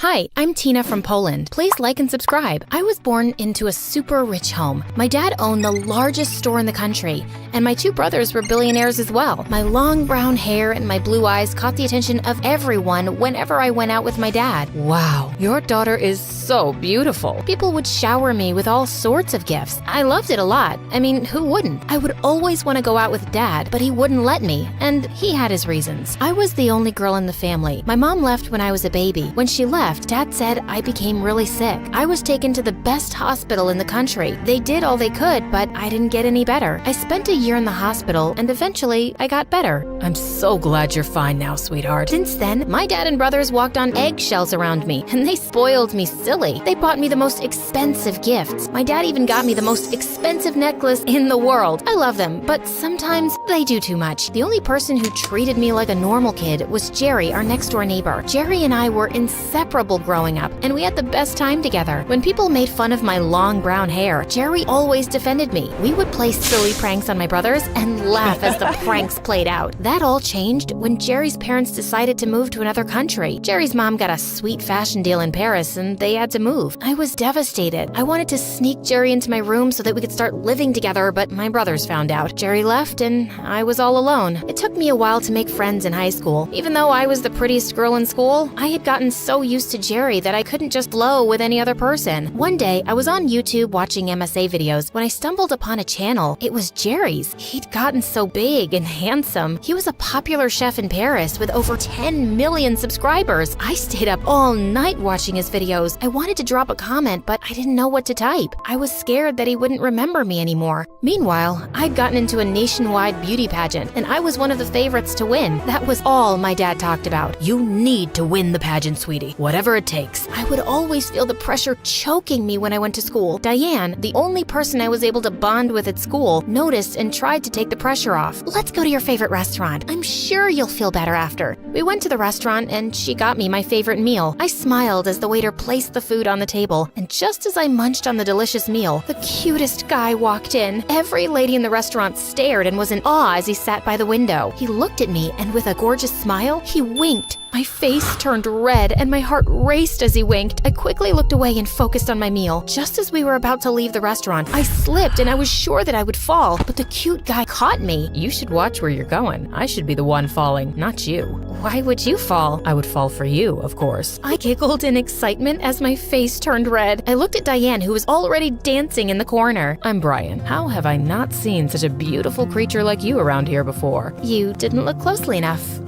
Hi, I'm Tina from Poland. Please like and subscribe. I was born into a super rich home. My dad owned the largest store in the country, and my two brothers were billionaires as well. My long brown hair and my blue eyes caught the attention of everyone whenever I went out with my dad. Wow, your daughter is so beautiful. People would shower me with all sorts of gifts. I loved it a lot. I mean, who wouldn't? I would always want to go out with dad, but he wouldn't let me, and he had his reasons. I was the only girl in the family. My mom left when I was a baby. When she left, Dad said I became really sick. I was taken to the best hospital in the country. They did all they could, but I didn't get any better. I spent a year in the hospital, and eventually I got better. I'm so glad you're fine now, sweetheart. Since then, my dad and brothers walked on eggshells around me, and they spoiled me silly. They bought me the most expensive gifts. My dad even got me the most expensive necklace in the world. I love them, but sometimes they do too much. The only person who treated me like a normal kid was Jerry, our next door neighbor. Jerry and I were inseparable growing up, and we had the best time together. When people made fun of my long brown hair, Jerry always defended me. We would play silly pranks on my brothers and laugh as the pranks played out. That all changed when Jerry's parents decided to move to another country. Jerry's mom got a sweet fashion deal in Paris, and they had to move. I was devastated. I wanted to sneak Jerry into my room so that we could start living together, but my brothers found out. Jerry left, and I was all alone. It took me a while to make friends in high school. Even though I was the prettiest girl in school, I had gotten so used to Jerry that I couldn't just flow with any other person. One day, I was on YouTube watching MSA videos when I stumbled upon a channel. It was Jerry's. He'd gotten so big and handsome. He was a popular chef in Paris with over 10 million subscribers. I stayed up all night watching his videos. I wanted to drop a comment, but I didn't know what to type. I was scared that he wouldn't remember me anymore. Meanwhile, I'd gotten into a nationwide beauty pageant, and I was one of the favorites to win. That was all my dad talked about. You need to win the pageant, sweetie. Whatever it takes. I would always feel the pressure choking me when I went to school. Diane, the only person I was able to bond with at school, noticed and tried to take the pressure off. Let's go to your favorite restaurant. I'm sure you'll feel better after. We went to the restaurant and she got me my favorite meal. I smiled as the waiter placed the food on the table, and just as I munched on the delicious meal, the cutest guy walked in. Every lady in the restaurant stared and was in awe as he sat by the window. He looked at me, and with a gorgeous smile, he winked. My face turned red and my heart raced as he winked. I quickly looked away and focused on my meal. Just as we were about to leave the restaurant, I slipped and I was sure that I would fall, but the cute guy caught me. You should watch where you're going. I should be the one falling, not you. Why would you fall? I would fall for you, of course. I giggled in excitement as my face turned red. I looked at Diane, who was already dancing in the corner. I'm Brian. How have I not seen such a beautiful creature like you around here before? You didn't look closely enough.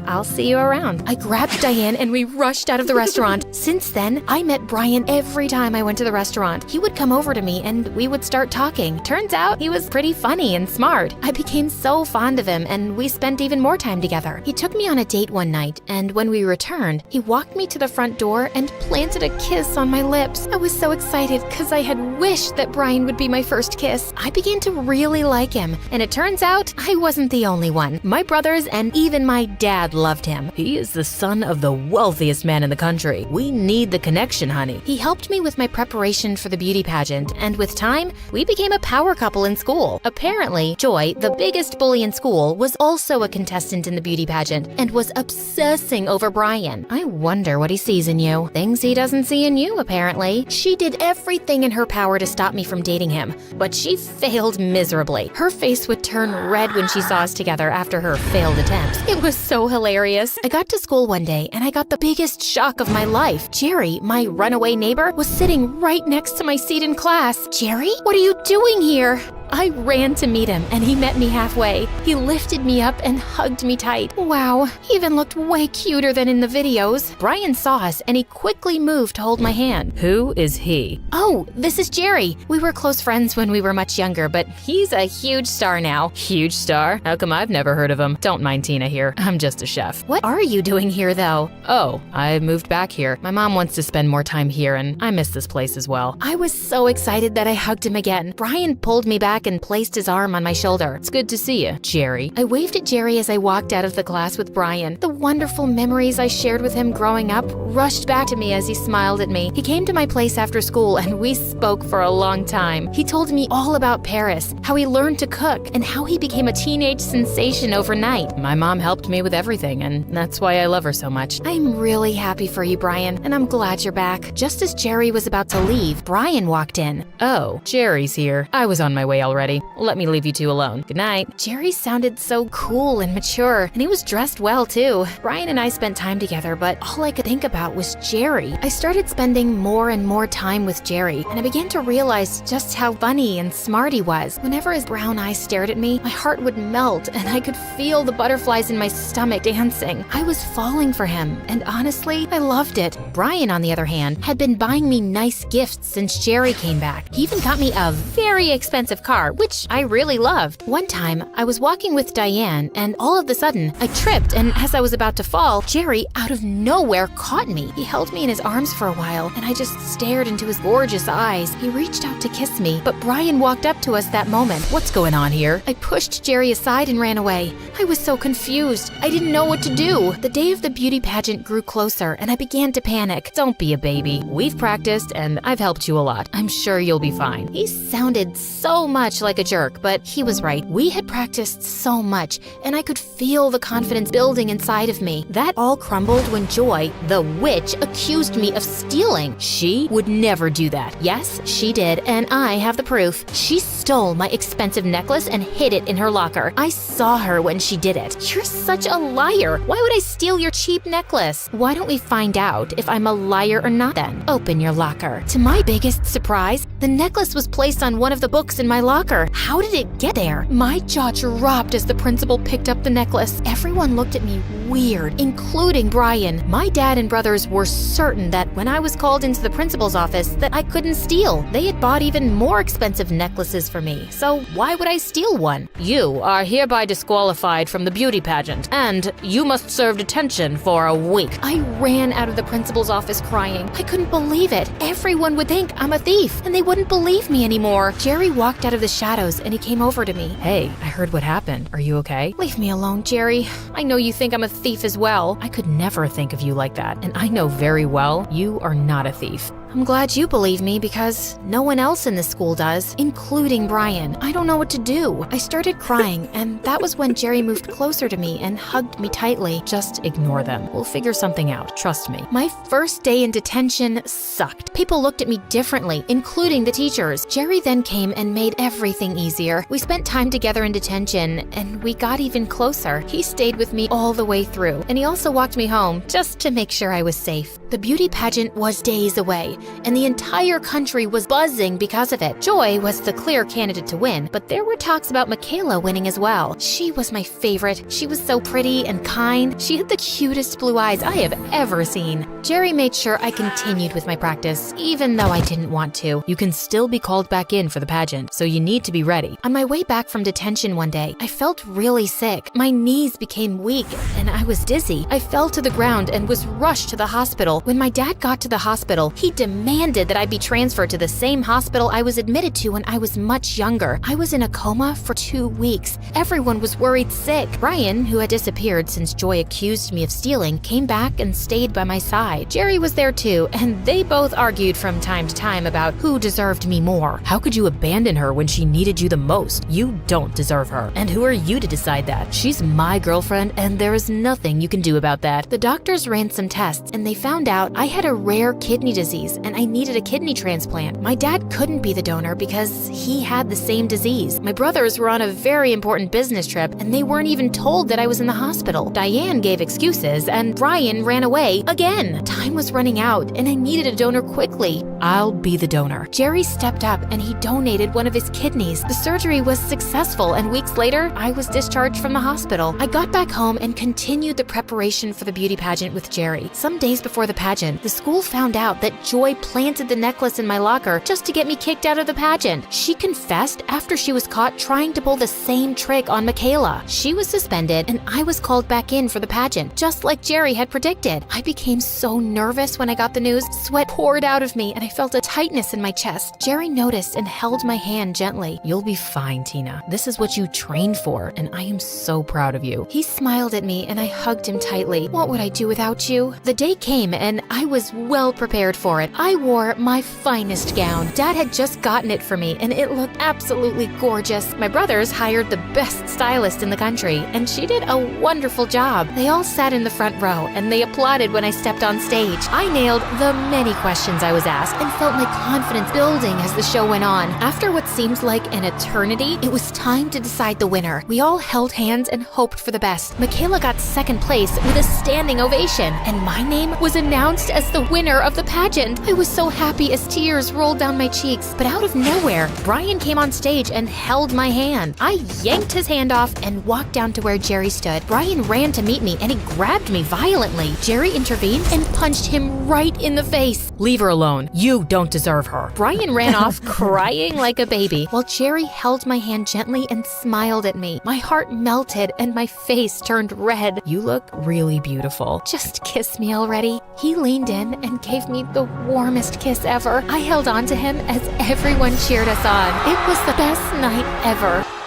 I'll see you around. I grabbed Diane and we rushed out of the restaurant. Since then, I met Brian every time I went to the restaurant. He would come over to me and we would start talking. Turns out he was pretty funny and smart. I became so fond of him and we spent even more time together. He took me on a date one night, and when we returned, he walked me to the front door and planted a kiss on my lips. I was so excited because I had wished that Brian would be my first kiss. I began to really like him, and it turns out I wasn't the only one. My brothers and even my dad loved him. He is the son of the wealthiest man in the country. We need the connection, honey. He helped me with my preparation for the beauty pageant, and with time, we became a power couple in school. Apparently, Joy, the biggest bully in school, was also a contestant in the beauty pageant and was obsessing over Brian. I wonder what he sees in you. Things he doesn't see in you, apparently. She did everything in her power to stop me from dating him, but she failed miserably. Her face would turn red when she saw us together after her failed attempts. It was so hilarious. I got to school one day and I got the biggest shock of my life. Jerry, my runaway neighbor, was sitting right next to my seat in class. Jerry, what are you doing here? I ran to meet him, and he met me halfway. He lifted me up and hugged me tight. Wow, he even looked way cuter than in the videos. Brian saw us, and he quickly moved to hold my hand. Who is he? Oh, this is Jerry. We were close friends when we were much younger, but he's a huge star now. Huge star? How come I've never heard of him? Don't mind Tina here. I'm just a chef. What are you doing here, though? Oh, I moved back here. My mom wants to spend more time here, and I miss this place as well. I was so excited that I hugged him again. Brian pulled me back back and placed his arm on my shoulder. It's good to see you, Jerry. I waved at Jerry as I walked out of the class with Brian. The wonderful memories I shared with him growing up rushed back to me as he smiled at me. He came to my place after school and we spoke for a long time. He told me all about Paris, how he learned to cook, and how he became a teenage sensation overnight. My mom helped me with everything, and that's why I love her so much. I'm really happy for you, Brian, and I'm glad you're back. Just as Jerry was about to leave, Brian walked in. Oh, Jerry's here. I was on my way already. Let me leave you two alone. Good night. Jerry sounded so cool and mature, and he was dressed well too. Brian and I spent time together, but all I could think about was Jerry. I started spending more and more time with Jerry, and I began to realize just how funny and smart he was. Whenever his brown eyes stared at me, my heart would melt, and I could feel the butterflies in my stomach dancing. I was falling for him, and honestly, I loved it. Brian, on the other hand, had been buying me nice gifts since Jerry came back. He even got me a very expensive car, which I really loved. One time, I was walking with Diane, and all of a sudden, I tripped, and as I was about to fall, Jerry, out of nowhere, caught me. He held me in his arms for a while, and I just stared into his gorgeous eyes. He reached out to kiss me, but Brian walked up to us that moment. What's going on here? I pushed Jerry aside and ran away. I was so confused. I didn't know what to do. The day of the beauty pageant grew closer, and I began to panic. Don't be a baby. We've practiced, and I've helped you a lot. I'm sure you'll be fine. He sounded so much like a jerk, but he was right. We had practiced so much, and I could feel the confidence building inside of me. That all crumbled when Joy, the witch, accused me of stealing. She would never do that. Yes, she did, and I have the proof. She stole my expensive necklace and hid it in her locker. I saw her when she did it. You're such a liar. Why would I steal your cheap necklace? Why don't we find out if I'm a liar or not then? Open your locker. To my biggest surprise, the necklace was placed on one of the books in my locker. How did it get there? My jaw dropped as the principal picked up the necklace. Everyone looked at me weird, including Brian. My dad and brothers were certain that when I was called into the principal's office that I couldn't steal. They had bought even more expensive necklaces for me, so why would I steal one? You are hereby disqualified from the beauty pageant, and you must serve detention for a week. I ran out of the principal's office crying. I couldn't believe it. Everyone would think I'm a thief, and they wouldn't believe me anymore. Jerry walked out of the shadows, and he came over to me. Hey, I heard what happened. Are you okay? Leave me alone, Jerry. I know you think I'm a thief as well. I could never think of you like that, and I know very well you are not a thief. I'm glad you believe me because no one else in the school does, including Brian. I don't know what to do. I started crying, and that was when Jerry moved closer to me and hugged me tightly. Just ignore them. We'll figure something out. Trust me. My first day in detention sucked. People looked at me differently, including the teachers. Jerry then came and made everything easier. We spent time together in detention, and we got even closer. He stayed with me all the way through, and he also walked me home just to make sure I was safe. The beauty pageant was days away, and the entire country was buzzing because of it. Joy was the clear candidate to win, but there were talks about Michaela winning as well. She was my favorite. She was so pretty and kind. She had the cutest blue eyes I have ever seen. Jerry made sure I continued with my practice, even though I didn't want to. You can still be called back in for the pageant, so you need to be ready. On my way back from detention one day, I felt really sick. My knees became weak, and I was dizzy. I fell to the ground and was rushed to the hospital. When my dad got to the hospital, he demanded that I be transferred to the same hospital I was admitted to when I was much younger. I was in a coma for 2 weeks. Everyone was worried sick. Brian, who had disappeared since Joy accused me of stealing, came back and stayed by my side. Jerry was there too, and they both argued from time to time about who deserved me more. How could you abandon her when she needed you the most? You don't deserve her. And who are you to decide that? She's my girlfriend, and there is nothing you can do about that. The doctors ran some tests, and they found out I had a rare kidney disease, and I needed a kidney transplant. My dad couldn't be the donor because he had the same disease. My brothers were on a very important business trip, and they weren't even told that I was in the hospital. Diane gave excuses, and Brian ran away again. Time was running out, and I needed a donor quickly. I'll be the donor. Jerry stepped up, and he donated one of his kidneys. The surgery was successful, and weeks later, I was discharged from the hospital. I got back home and continued the preparation for the beauty pageant with Jerry. Some days before the pageant, the school found out that Joy boy planted the necklace in my locker just to get me kicked out of the pageant. She confessed after she was caught trying to pull the same trick on Michaela. She was suspended and I was called back in for the pageant, just like Jerry had predicted. I became so nervous when I got the news. Sweat poured out of me and I felt a tightness in my chest. Jerry noticed and held my hand gently. You'll be fine, Tina. This is what you trained for, and I am so proud of you. He smiled at me and I hugged him tightly. What would I do without you? The day came and I was well prepared for it. I wore my finest gown. Dad had just gotten it for me and it looked absolutely gorgeous. My brothers hired the best stylist in the country and she did a wonderful job. They all sat in the front row and they applauded when I stepped on stage. I nailed the many questions I was asked and felt my confidence building as the show went on. After what seemed like an eternity, it was time to decide the winner. We all held hands and hoped for the best. Michaela got second place with a standing ovation, and my name was announced as the winner of the pageant. I was so happy as tears rolled down my cheeks, but out of nowhere, Brian came on stage and held my hand. I yanked his hand off and walked down to where Jerry stood. Brian ran to meet me and he grabbed me violently. Jerry intervened and punched him right in the face. Leave her alone. You don't deserve her. Brian ran off crying like a baby, while Jerry held my hand gently and smiled at me. My heart melted and my face turned red. You look really beautiful. Just kiss me already. He leaned in and gave me the warmest kiss ever. I held on to him as everyone cheered us on. It was the best night ever.